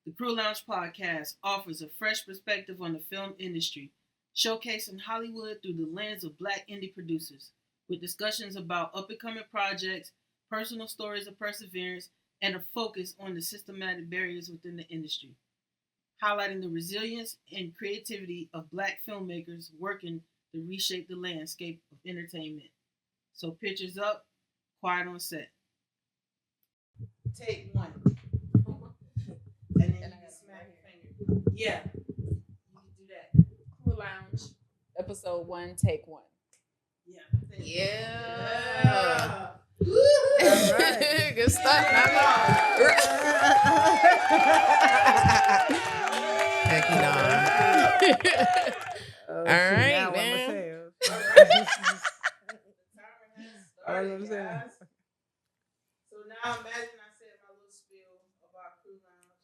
The Crew Lounge podcast offers a fresh perspective on the film industry, showcasing Hollywood through the lens of Black indie producers, with discussions about up-and-coming projects, personal stories of perseverance, and a focus on the systematic barriers within the industry, highlighting the resilience and creativity of Black filmmakers working to reshape the landscape of entertainment. So pictures up, quiet on set. Take one. And then you can smack your finger. Yeah, you can do that. Crew Lounge, episode 1, take 1. Yeah. Yeah. All right. Good stuff. Heck no. All right, man. All right, guys. So now imagine I said my little spiel about Crew Lounge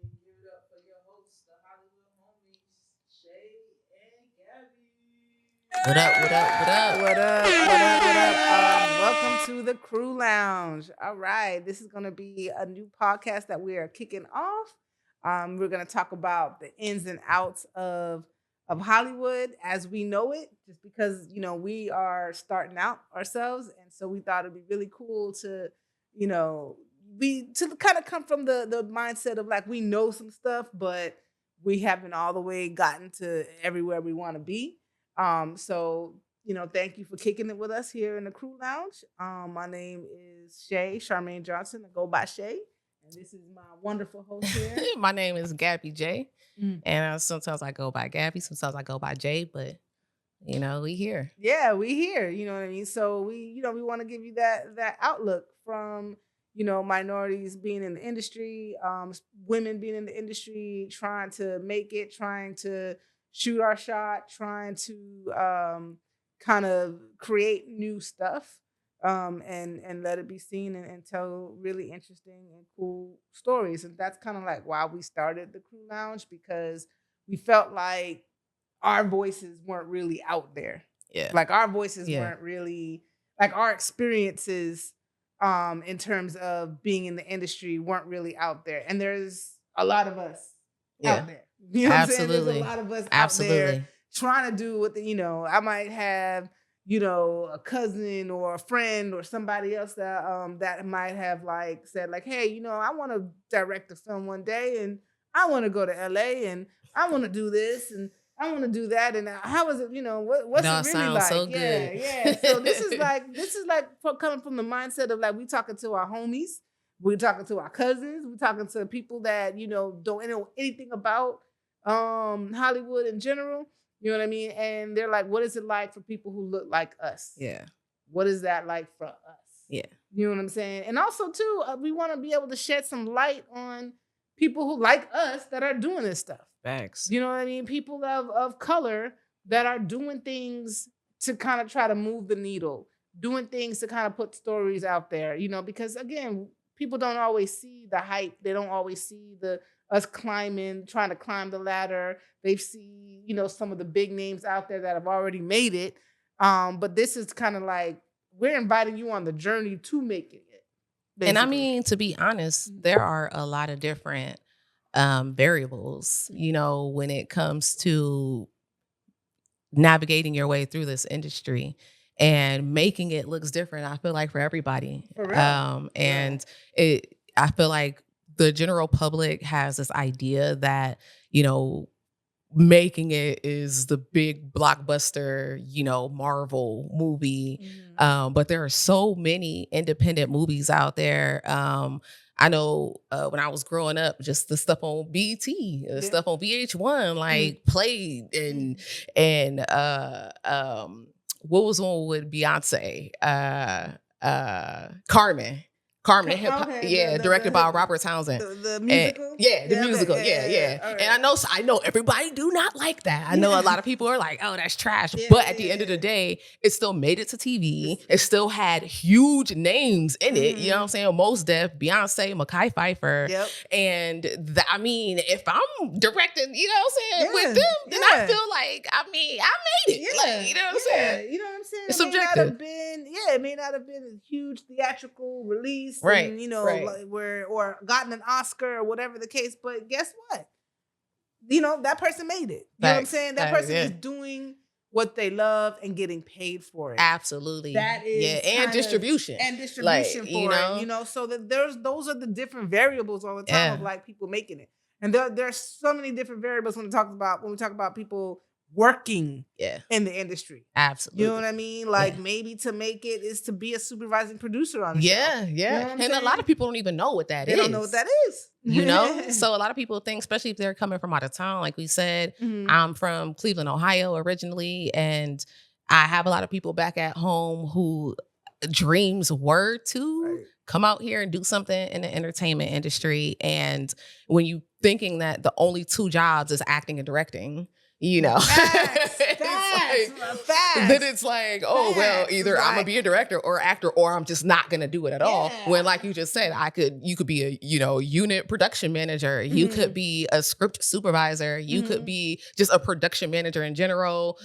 and give it up for your hosts, the Hollywood homies, Chay and Gabby. What up, what up, what up? What up? What up? What up? Welcome to the Crew Lounge. All right, this is going to be a new podcast that we are kicking off. We're going to talk about the ins and outs of Hollywood as we know it, just because, you know, we are starting out ourselves. And so we thought it'd be really cool to, you know, to kind of come from the mindset of like, we know some stuff, but we haven't all the way gotten to everywhere we want to be. So, you know, thank you for kicking it with us here in the Crew Lounge. My name is Chay, Charmaine Johnson. I go by Chay. And this is my wonderful host here. My name is Gabby Chay. And sometimes I go by Gabby, sometimes I go by Jay, but you know, we here. Yeah, we here. You know what I mean? So we want to give you that outlook from, you know, minorities being in the industry, women being in the industry, trying to make it, trying to shoot our shot, trying to kind of create new stuff. And let it be seen and tell really interesting and cool stories. And that's kind of like why we started the Crew Lounge, because we felt like our voices weren't really out there. Yeah. Like our voices weren't really, like our experiences in terms of being in the industry weren't really out there. And there's a lot of us out there. You know what I'm saying? There's a lot of us out there trying to do what you know, I might have, you know, a cousin or a friend or somebody else that that might have like said like, hey, you know, I want to direct a film one day and I want to go to LA and I want to do this and I want to do that. And how is it, you know, what's it really like? So good. Yeah. So this is like coming from the mindset of like, we talking to our homies, we're talking to our cousins, we're talking to people that, you know, don't know anything about Hollywood in general. You know what I mean? And they're like, what is it like for people who look like us? Yeah. What is that like for us? Yeah. You know what I'm saying? And also, too, we want to be able to shed some light on people who like us that are doing this stuff. Facts. You know what I mean? People of color that are doing things to kind of try to move the needle, doing things to kind of put stories out there, you know, because, again, people don't always see the hype. They don't always see us trying to climb the ladder. They see, you know, some of the big names out there that have already made it. But this is kind of like, we're inviting you on the journey to making it. Basically. And I mean, to be honest, there are a lot of different variables, you know, when it comes to navigating your way through this industry and making it looks different. I feel like for everybody. For real. And I feel like the general public has this idea that, you know, making it is the big blockbuster, you know, Marvel movie. Mm-hmm. But there are so many independent movies out there. I know when I was growing up, just the stuff on BET, stuff on VH1, like played and what was on with Beyonce? Carmen. Directed by Robert Townsend. The musical? The musical. Yeah. Right. And I know everybody do not like that. I know a lot of people are like, oh, that's trash. But at the end of the day, it still made it to TV. It still had huge names in it. You know what I'm saying? Mos Def, Beyonce, Mekhi Phifer. Yep. And I mean, if I'm directing, you know what I'm saying, with them, then I feel like, I mean, I made it. Like, you know what I'm saying? You know what I'm saying? It's it subjective. It may not have been a huge theatrical release. Right. And, you know, like or gotten an Oscar or whatever the case. But guess what? That person made it. You know what I'm saying? That person is doing what they love and getting paid for it. Absolutely. That is and distribution. For it. So that those are the different variables all the time of like people making it. And there's so many different variables when we talk about people working in the industry. Absolutely. You know what I mean? Like maybe to make it is to be a supervising producer on the show. Yeah. You know what I'm saying? A lot of people don't even know what that is. They don't know what that is. So a lot of people think, especially if they're coming from out of town, like we said, I'm from Cleveland, Ohio originally, and I have a lot of people back at home who dreams were to come out here and do something in the entertainment industry. And when you thinking that the only 2 jobs is acting and directing, Facts. Then it's like, well, either I'm gonna be a director or actor, or I'm just not gonna do it at all. When, like you just said, you could be a unit production manager, you could be a script supervisor, you could be just a production manager in general,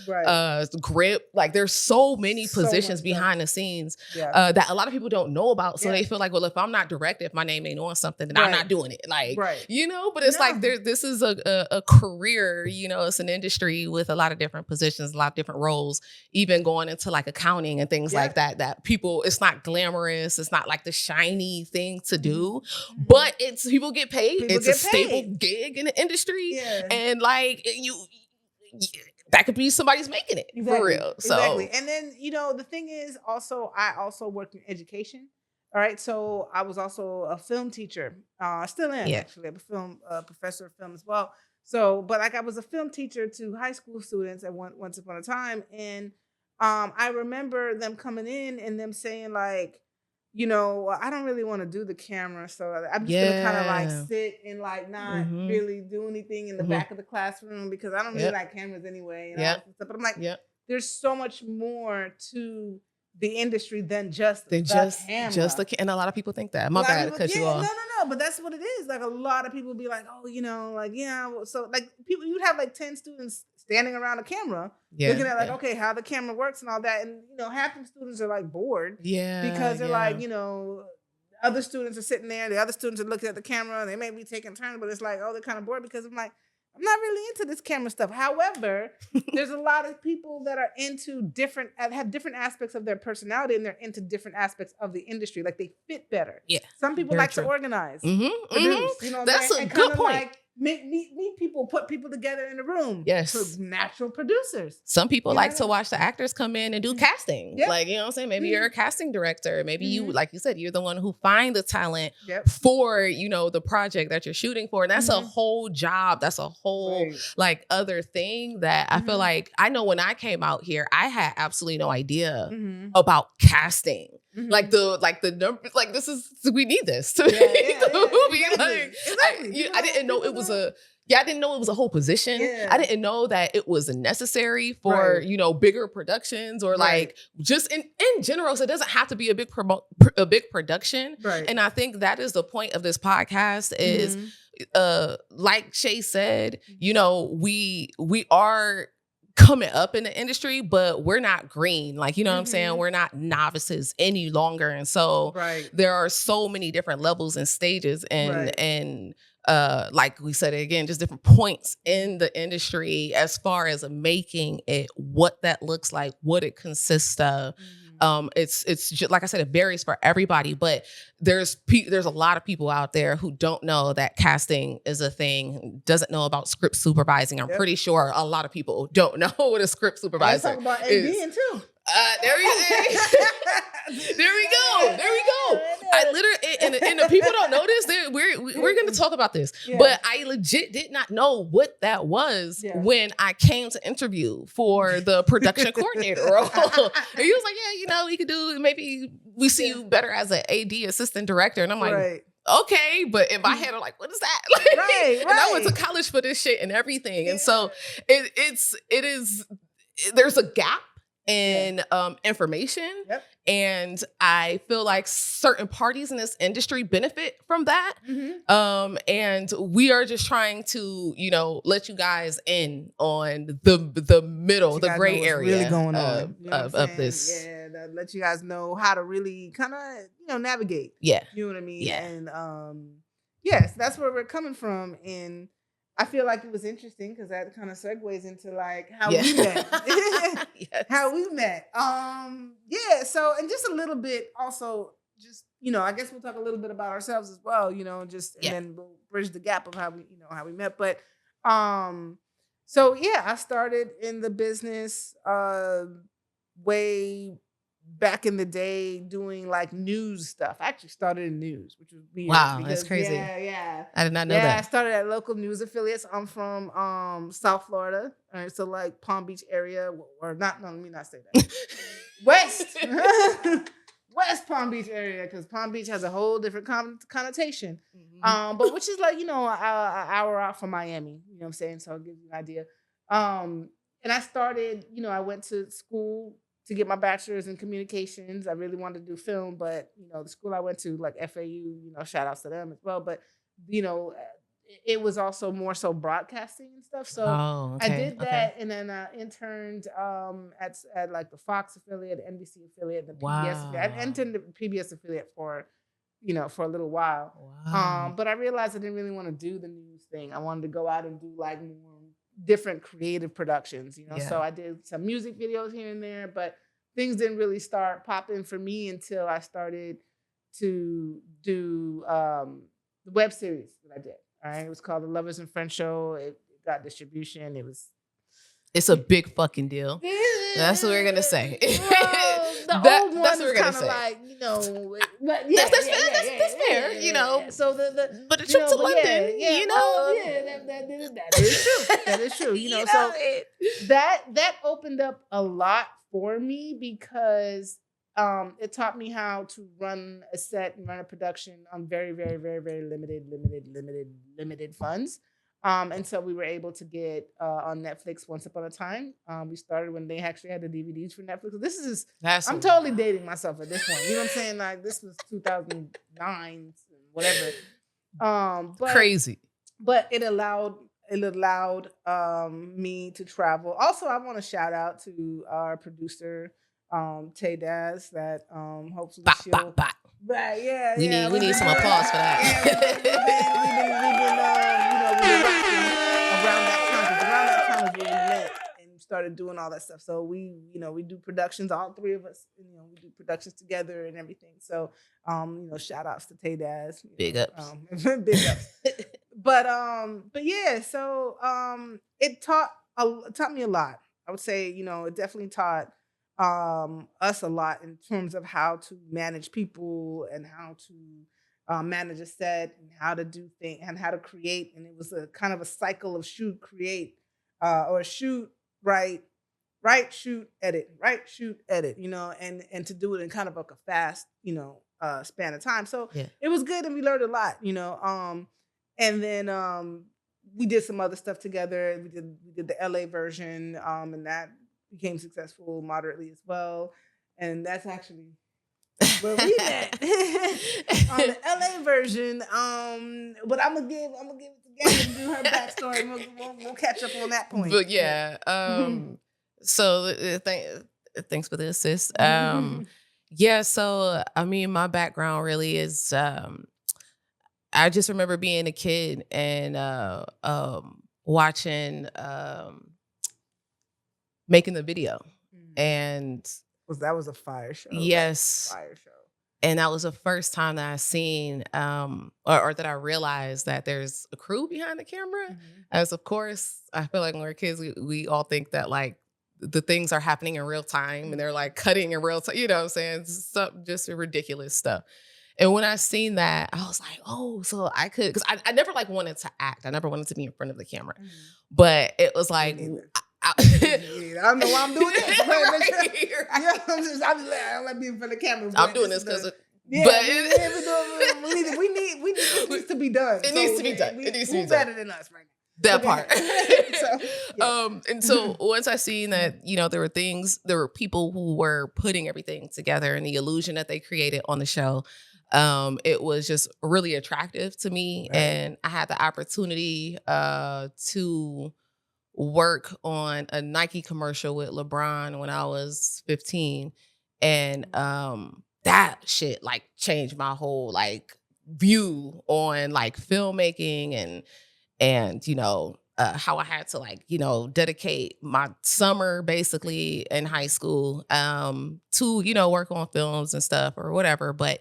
grip. Like there's so many positions behind the scenes that a lot of people don't know about. So they feel like, well, if I'm not directing, if my name ain't on something, then I'm not doing it. Like but it's like this is a career. It's an industry with a lot of different positions, a lot of different roles, even going into like accounting and things like that people, it's not glamorous. It's not like the shiny thing to do, but people get paid. It's a stable gig in the industry. And like that could be somebody's making it for real. So. Exactly. And then, the thing is also, I also worked in education. All right. So I was also a film teacher. I still am actually. I'm a film professor of film as well. So, but like I was a film teacher to high school students at once upon a time. And I remember them coming in and them saying like, I don't really want to do the camera. So I'm just going to kind of like sit and like not really do anything in the back of the classroom because I don't really like cameras anyway. And all that stuff. But I'm like, there's so much more to the industry than just the camera. And a lot of people think that. My bad to cut you off. No, but that's what it is. Like a lot of people be like, so like people, you'd have like 10 students standing around a camera looking at like, okay, how the camera works and all that. And, half the students are like bored because they're like, other students are sitting there. The other students are looking at the camera. They may be taking turns, but it's like, they're kind of bored because I'm like, I'm not really into this camera stuff. However, there's a lot of people that are have different aspects of their personality and they're into different aspects of the industry. Like they fit better. Yeah. Some people like to organize. Produce, That's a good point. Like meet people, put people together in a room. Yes. So natural producers. Some people like to watch the actors come in and do casting. Yep. Like, what I'm saying? Maybe you're a casting director. Maybe you, like you said, you're the one who find the talent for, the project that you're shooting for. And that's a whole job. That's a whole like other thing that I feel like, I know when I came out here, I had absolutely no idea about casting. Like the numbers, like we need this to make the movie. Exactly. I didn't know it was I didn't know it was a whole position. Yeah. I didn't know that it was necessary for, bigger productions or like just in general. So it doesn't have to be a big production. Right. And I think that is the point of this podcast is, like Chay said, we are coming up in the industry, but we're not green. Like, what I'm saying? We're not novices any longer. And so there are so many different levels and stages and like we said again, just different points in the industry as far as making it, what that looks like, what it consists of. It's just, like I said, it varies for everybody, but there's a lot of people out there who don't know that casting is a thing, doesn't know about script supervising. I'm pretty sure a lot of people don't know what a script supervisor is. About ADing too. There we go. I literally, and the people don't know this. We're going to talk about this, but I legit did not know what that was when I came to interview for the production coordinator role. And he was like, we could do, maybe we see you better as an AD assistant director. And I'm like, okay, but in my head, I'm like, what is that? And I went to college for this shit and everything. And so there's a gap in information. And I feel like certain parties in this industry benefit from that. And we are just trying to, let you guys in on the middle, the gray area really going on of this. Yeah, let you guys know how to really kind of, navigate. Yeah. You know what I mean? Yeah. And yes, that's where we're coming from. And I feel like it was interesting because that kind of segues into like how we met. Yes. How we met. Yeah. So, and just a little bit also, just, I guess we'll talk a little bit about ourselves as well, and then we'll bridge the gap of how we met. But, so yeah, I started in the business, way back in the day doing like news stuff. I actually started in news, which was weird. Wow, that's crazy. Yeah. I did not know that. Yeah, I started at local news affiliates. I'm from South Florida. All right, so like Palm Beach area, or not, no, let me not say that. West. West Palm Beach area, because Palm Beach has a whole different connotation. Mm-hmm. But which is like, an hour out from Miami, you know what I'm saying? So I'll give you an idea. And I started, I went to school to get my bachelor's in communications. I really wanted to do film, but, the school I went to, like FAU, shout outs to them as well. But, it was also more so broadcasting and stuff. So I did that, and then I interned at like the Fox affiliate, NBC affiliate, the PBS affiliate. I interned the PBS affiliate for a little while. Wow. But I realized I didn't really want to do the news thing. I wanted to go out and do like more different creative productions, So I did some music videos here and there, but things didn't really start popping for me until I started to do the web series that I did. All right, it was called The Lovers and Friends Show. It got distribution. It's a big fucking deal. That's what we're gonna say. Well, the old one is kind of like, but yeah, that's fair, So but the trip to London, that is true. That is true. So that opened up a lot for me because it taught me how to run a set and run a production on very, very, very, very limited funds. And so we were able to get on Netflix once upon a time. We started when they actually had the DVDs for Netflix. I'm totally dating myself at this point. You know what I'm saying? Like this was 2009, whatever. But crazy. But it allowed me to travel. Also, I want to shout out to our producer, Tay Daz, that hopefully she'll. Right, yeah, we need some applause for that. We've been around that time is when we met and started doing all that stuff. So we do productions, all three of us, we do productions together and everything. So, shout outs to Tay Daz. Big ups. Big ups. But yeah, so it taught me a lot. I would say, it definitely taught us a lot in terms of how to manage people and how to manage a set and how to do things and how to create. And it was a kind of a cycle of shoot, create, or shoot, write, shoot, edit, and to do it in kind of like a fast, span of time. So it was good and we learned a lot, and then we did some other stuff together. We did the LA version, and that became successful moderately as well. And that's actually where we met on the LA version. But I'm gonna give it to Gabby to do her backstory. We'll catch up on that point. But yeah, so thanks for the assist. Yeah, so I mean, my background really is I just remember being a kid and watching Making the Video. And that was a fire show. Yes. Fire show. And that was the first time that I seen or that I realized that there's a crew behind the camera. As of course, I feel like when we're kids, we all think that like the things are happening in real time and they're like cutting in real time, you know what I'm saying? Some just ridiculous stuff. And when I seen that, I was like, oh, so I could, because I never like wanted to act. I never wanted to be in front of the camera. But it was like, I don't know why I'm doing this. I like being in front of the camera. I'm doing this because we need this to be done. It needs to be done. It needs to be done. Better than us right now. That part. And so once I seen that, there were people who were putting everything together and the illusion that they created on the show, it was just really attractive to me. Right. And I had the opportunity to work on a Nike commercial with LeBron when I was 15. And that shit like changed my whole like view on like filmmaking and how I had to like, dedicate my summer basically in high school to, work on films and stuff or whatever. But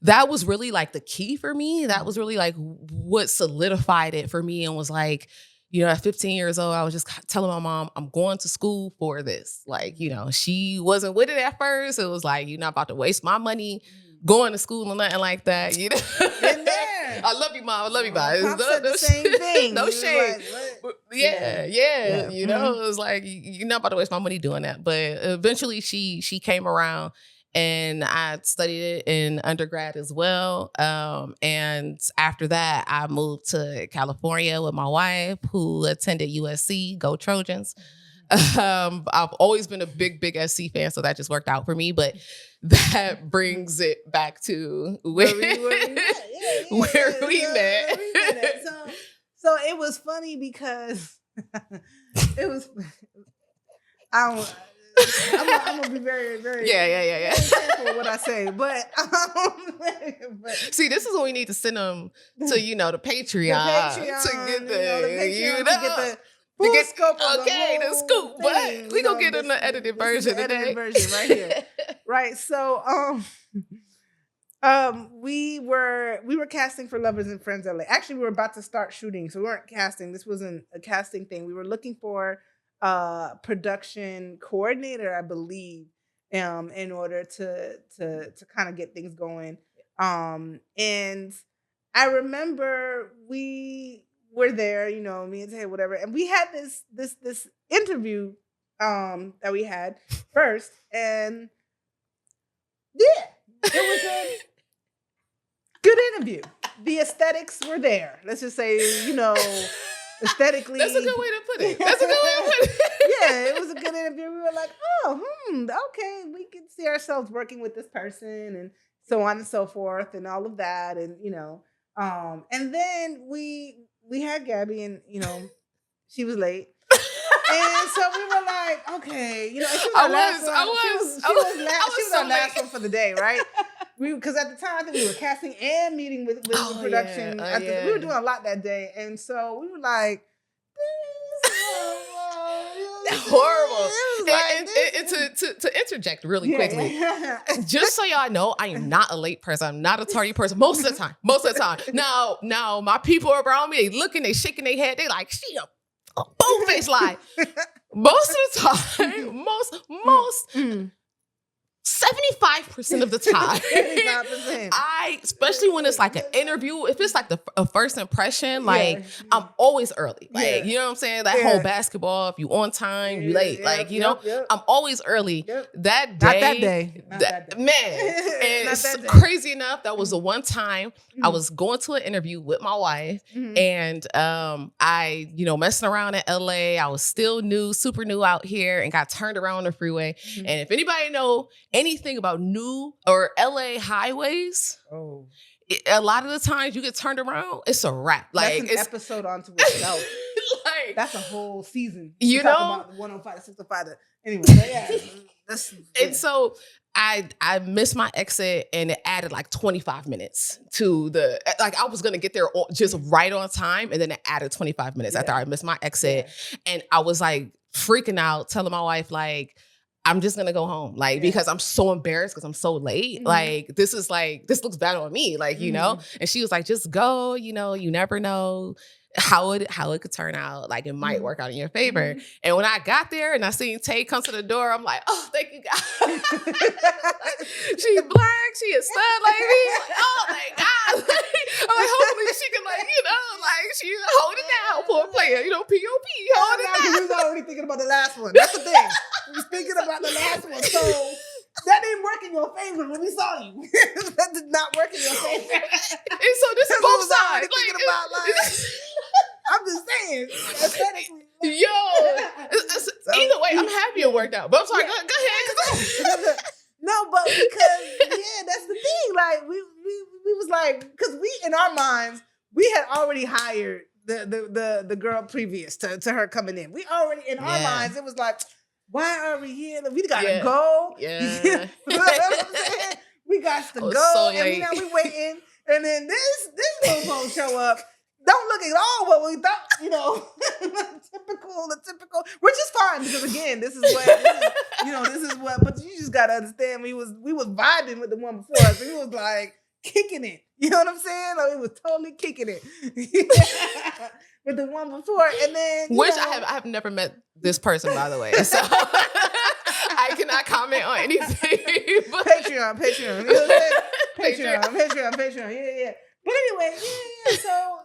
that was really like the key for me. That was really like what solidified it for me and was like, at 15 years old, I was just telling my mom, I'm going to school for this. Like, she wasn't with it at first. It was like, you're not about to waste my money going to school or nothing like that. In there. I love you, Mom. I love you, Mom. Pop said the same thing. No shade. Like, yeah. It was like, you're not about to waste my money doing that. But eventually she came around and I studied it in undergrad as well. And after that, I moved to California with my wife who attended USC. Go Trojans. I've always been a big SC fan, so that just worked out for me. But that brings it back to where we met. So it was funny because it was. I'm gonna be very careful with what I say, but see, this is when we need to send them to the Patreon to get the full scope of the scoop. But we gonna get in the edited version today. Edited version right here, right? So we were casting for Lovers and Friends LA. Actually, we were about to start shooting, so we weren't casting. This wasn't a casting thing. We were looking for production coordinator, I believe, in order to kind of get things going. And I remember we were there, me and Tay, whatever, and we had this interview that we had first, and yeah, it was a good interview. The aesthetics were there. Let's just say, aesthetically. That's a good way to put it. Yeah, it was a good interview. We were like, okay, we can see ourselves working with this person and so on and so forth and all of that. And, and then we had Gabby and, she was late. And so we were like, okay, she was our last one for the day, right? Because at the time, I think we were casting and meeting with production. Yeah. We were doing a lot that day. And so we were like, horrible. And to interject really quickly, just so y'all know, I am not a late person. I'm not a tardy person most of the time. Now my people around me, they looking, they shaking their head. They like, she a bold-faced lie. Most of the time, most 75% of the time, especially when it's like an interview, if it's like a first impression, like I'm always early. Like, you know what I'm saying? That whole basketball, if you on time, you late. I'm always early. That day. Not that day. Man. And it's crazy enough, that was the one time I was going to an interview with my wife and I, messing around in LA. I was still super new out here and got turned around on the freeway. And if anybody know anything about new or LA highways, a lot of the times you get turned around, it's a wrap. Like that's an episode onto itself. Like that's a whole season. About the 105 to 605. Anyway, and so I missed my exit and it added like 25 minutes to the, like I was going to get there just right on time. And then it added 25 minutes after I missed my exit. And I was like freaking out, telling my wife, like, I'm just going to go home. Like, because I'm so embarrassed because I'm so late. Like, this looks bad on me. Like, and she was like, just go, you never know how it could turn out. Like, it might work out in your favor. And when I got there and I seen Tay come to the door, I'm like, oh, thank you, God. She's black. She a stud lady. Like, oh my God. I'm like, hopefully she can she hold it down for a player. POP, hold it down. We was already thinking about the last one. That's the thing. We was thinking about the last one. So that didn't work in your favor when we saw you. That did not work in your favor. And so this is both sides. I'm just saying, aesthetically. Either way, I'm happy it worked out. But I'm sorry, go ahead. No, but because that's the thing. Like we was like, because we in our minds we had already hired the girl previous to her coming in. We already in our minds it was like, why are we here? We gotta go. Yeah. You know what I'm saying? We got to go. So and we waiting. And then this little phone show up. Don't look at all what we thought, the typical, which is fine because again, this is what, but you just gotta understand we was vibing with the one before us. We was like kicking it. You know what I'm saying? Like, we was totally kicking it with the one before, and then I have never met this person, by the way, so I cannot comment on anything. But... Patreon. You know what I'm saying? Patreon. Yeah. But anyway, yeah.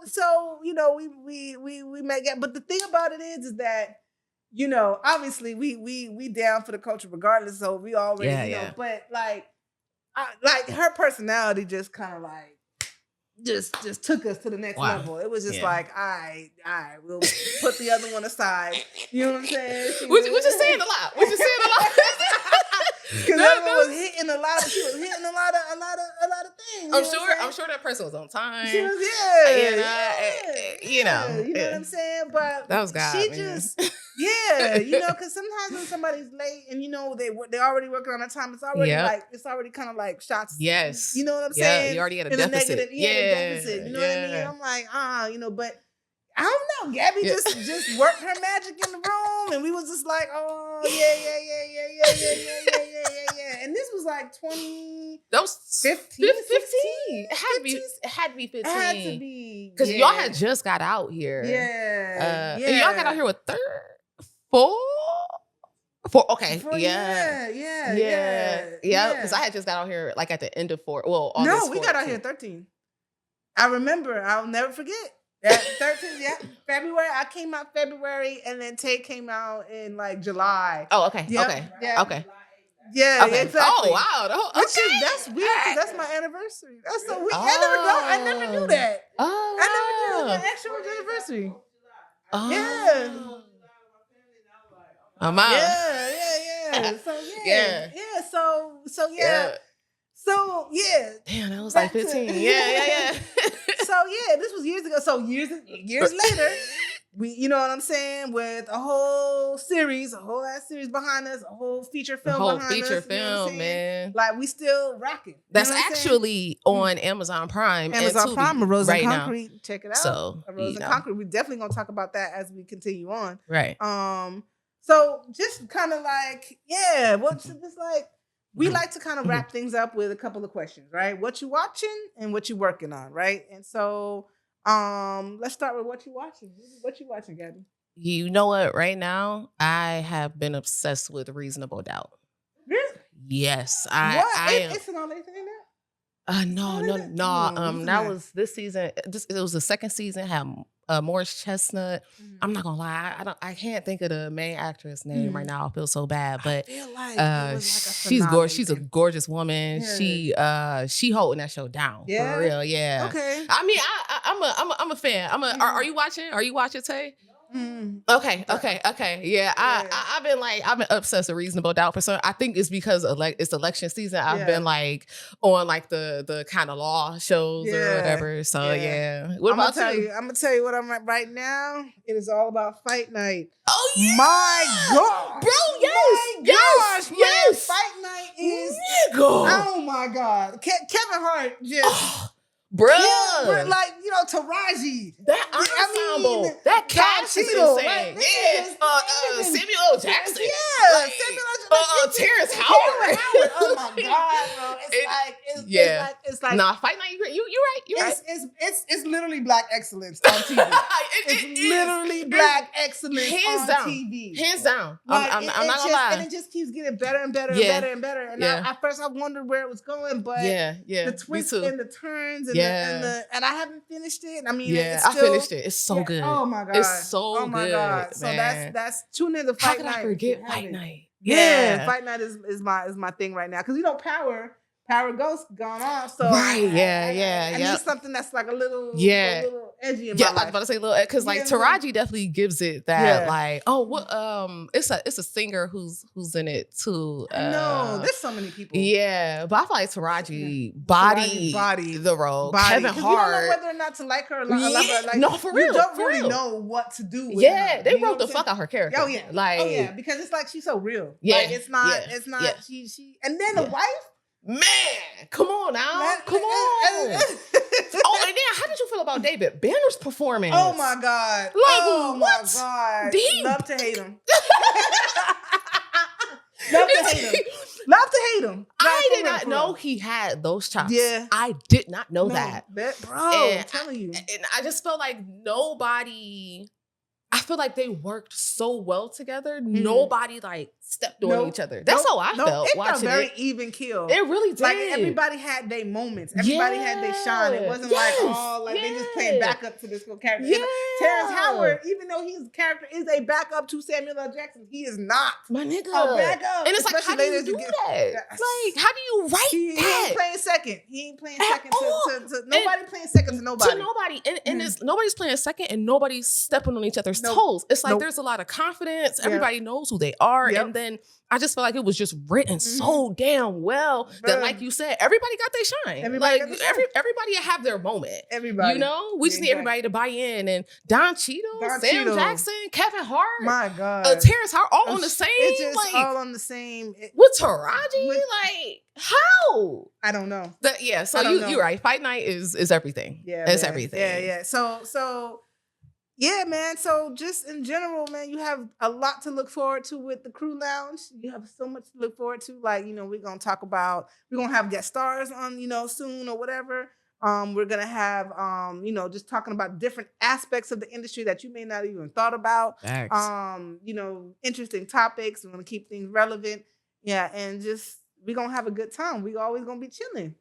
So we make it. But the thing about it is that obviously we down for the culture regardless. So we already But like her personality just kind of like just took us to the next level. It was just like, I will put the other one aside. You know what I'm saying? We're just saying a lot. Because everyone was hitting a lot of things. I'm sure that person was on time. She was, you know what I'm saying? But that was God. She just, because sometimes when somebody's late and they already working on a time, it's already kind of like shots. Yes, you know what I'm saying? You already had a deficit. Deficit. You know what I mean? I'm like, but. I don't know. Gabby just worked her magic in the room, and we was just like, oh yeah. And this was like 20. That was 15. It had to be 15. It had to be because y'all had just got out here. Yeah. And y'all got out here with four. Okay. Yeah. Because I had just got out here like at the end of 4. Well, August 14th. We got out here 13. I remember. I'll never forget. Yeah, 13, February. I came out February, and then Tay came out in like July. Oh, okay. Yep. Okay. Yeah. Okay. Yeah, exactly. Oh, wow. That's weird because that's my anniversary. That's so weird. I never knew that. Oh, I never knew my actual anniversary. Oh. Yeah. I'm out. Yeah. So yeah. Damn, that was like 15. Yeah. So this was years ago. So years later, we, you know what I'm saying, with a whole ass series behind us, a whole feature film behind us. Feature film, man. Like we still rocking. That's actually on Amazon Prime. Amazon Prime, A Rose and Concrete. Now. Check it out. So, A Rose and Concrete. We're definitely gonna talk about that as we continue on. Right. So just kind of like, we like to kind of wrap things up with a couple of questions, right? What you watching and what you working on, right? And so let's start with what you watching. What you watching, Gabby? You know what? Right now, I have been obsessed with Reasonable Doubt. Really? Yes. It's an all day thing now? No. That was this season. It was the second season. Had Morris Chestnut. Mm-hmm. I'm not gonna lie. I can't think of the main actress name right now. I feel so bad, but I feel like she's gorgeous. She's a gorgeous woman. Yeah. She holding that show down for real. Yeah. Okay. I mean, I'm a fan. Are you watching? Are you watching, Tay? Mm. Okay. Yeah, I've been obsessed with Reasonable Doubt for some. I think it's because it's election season. I've been like on like the kind of law shows or whatever. So yeah. What about you? I'm gonna tell you what I'm at right now. It is all about fight night. Oh yeah, my God, bro! Yes. Fight night is. Oh my God, Kevin Hart just. Bruh. Like, Taraji. That ensemble. That cast is insane. Samuel L. Jackson. Yeah. Samuel L. Jackson. Terrence Howard. Oh my God, bro. It's like. Nah, Fight Night, you're right. You're right. It's literally black excellence on TV. It's literally black excellence on TV. Hands down. I'm not gonna lie. And it just keeps getting better and better and better and better. And at first I wondered where it was going, but the twists and the turns and and I haven't finished it. I mean, I finished it. It's so good. Oh my God. It's so good. Oh my God. So that's tune in to Fight Night. How could I forget Fight Night? Yeah. Fight Night is my thing right now. Because Power Ghost gone off. So I need something that's like a little edgy in my life. I was about to say little, because like Taraji definitely gives it that it's a singer who's in it too. No, there's so many people. Yeah, but I feel like Taraji body the role. Kevin Hart. You don't know whether or not to like her or love her. Like, no, for real. You don't really know what to do with her. They wrote the fuck out her character. Oh yeah, because it's like she's so real. Yeah, like, it's not. She and then the wife. Man, come on now. Come on. feel about David Banner's performance? Oh my God. Like, oh what? my God. Love to hate him. Love to hate him. Love to hate him. I did not know he had those chops. Yeah. I did not know that. Bro, I'm telling you. And I just felt like nobody, I feel like they worked so well together. Mm-hmm. Nobody like stepped on each other. That's how I felt watching it. Very even kill. It really did. Like everybody had their moments. Everybody had their shine. It wasn't like, they just playing backup to this little character. Yeah. Terrence Howard, even though his character is a backup to Samuel L. Jackson, he is not my nigga. A backup. And it's like, how do you do that? Like, how do you write that? He ain't playing second. He ain't playing second to nobody playing second to nobody. To nobody. And it's, nobody's playing second and nobody's stepping on each other's toes. It's like there's a lot of confidence. Everybody knows who they are. Yep. And then I just feel like it was just written so damn well that, like you said, everybody got their shine. Everybody have their moment. Everybody. You know? We just need everybody to buy in. And Don Cheadle, Sam Jackson, Kevin Hart. My God. Terrence Hart, all on the same. It's just all on the same. With Taraji? Like, how? I don't know. So you're right. Fight night is everything. Yeah. It's everything. Yeah. So yeah, man. So just in general, man, you have a lot to look forward to with the Crew Lounge. You have so much to look forward to. Like, we're going to have guest stars on, soon or whatever. We're going to have, just talking about different aspects of the industry that you may not even thought about. Thanks. Interesting topics. We're going to keep things relevant. Yeah. And just, we're going to have a good time. We're always going to be chilling.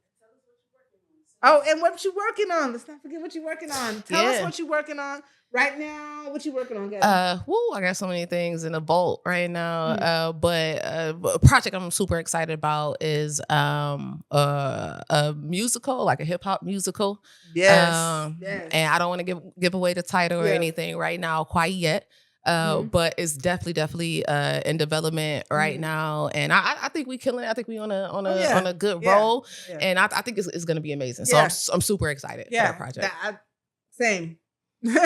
Oh, and what you working on? Let's not forget what you're working on. Tell us what you're working on. Right now, what you working on, Gabby? I got so many things in the vault right now. But a project I'm super excited about is a musical, like a hip hop musical. Yes. And I don't want to give away the title or anything right now quite yet. But it's definitely in development right now, and I think we killing it. I think we on a good roll, and I think it's going to be amazing. So I'm super excited for that project. Same. We're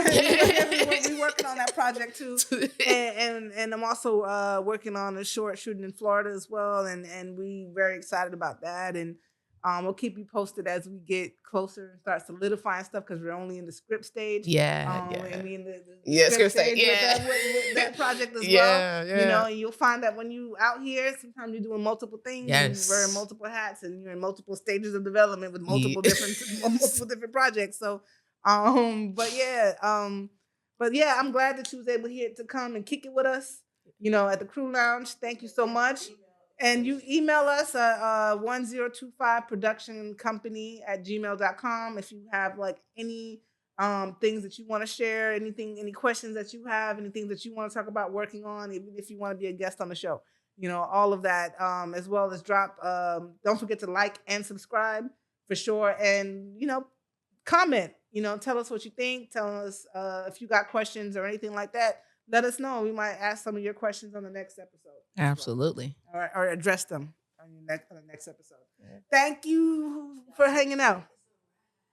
working on that project too, and I'm also working on a short shooting in Florida as well, and we very excited about that, and we'll keep you posted as we get closer and start solidifying stuff because we're only in the script stage. And we in the script stage with that project as well. And you'll find that when you out here, sometimes you're doing multiple things. You're wearing multiple hats, and you're in multiple stages of development with multiple different projects. So. But yeah, I'm glad that you was able to come and kick it with us, at the Crew Lounge. Thank you so much. And you email us at 1025productioncompany@gmail.com if you have like any things that you want to share, any questions that you have, anything that you want to talk about working on, even if you want to be a guest on the show, all of that, as well as drop. Don't forget to like and subscribe for sure. And, comment. Tell us what you think. Tell us if you got questions or anything like that. Let us know. We might ask some of your questions on the next episode. Absolutely. Or address them on the next episode. Thank you for hanging out.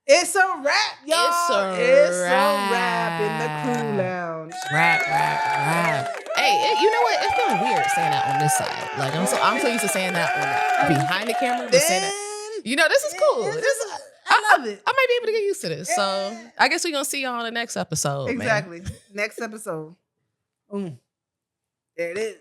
It's a wrap, y'all. It's a wrap in the Crew Lounge. Wrap. Hey, you know what? It feels weird saying that on this side. Like I'm so used to saying that on behind the camera. But saying that, this is cool. I love it. I might be able to get used to this. So I guess we're going to see y'all on the next episode. Exactly. Next episode. There it is.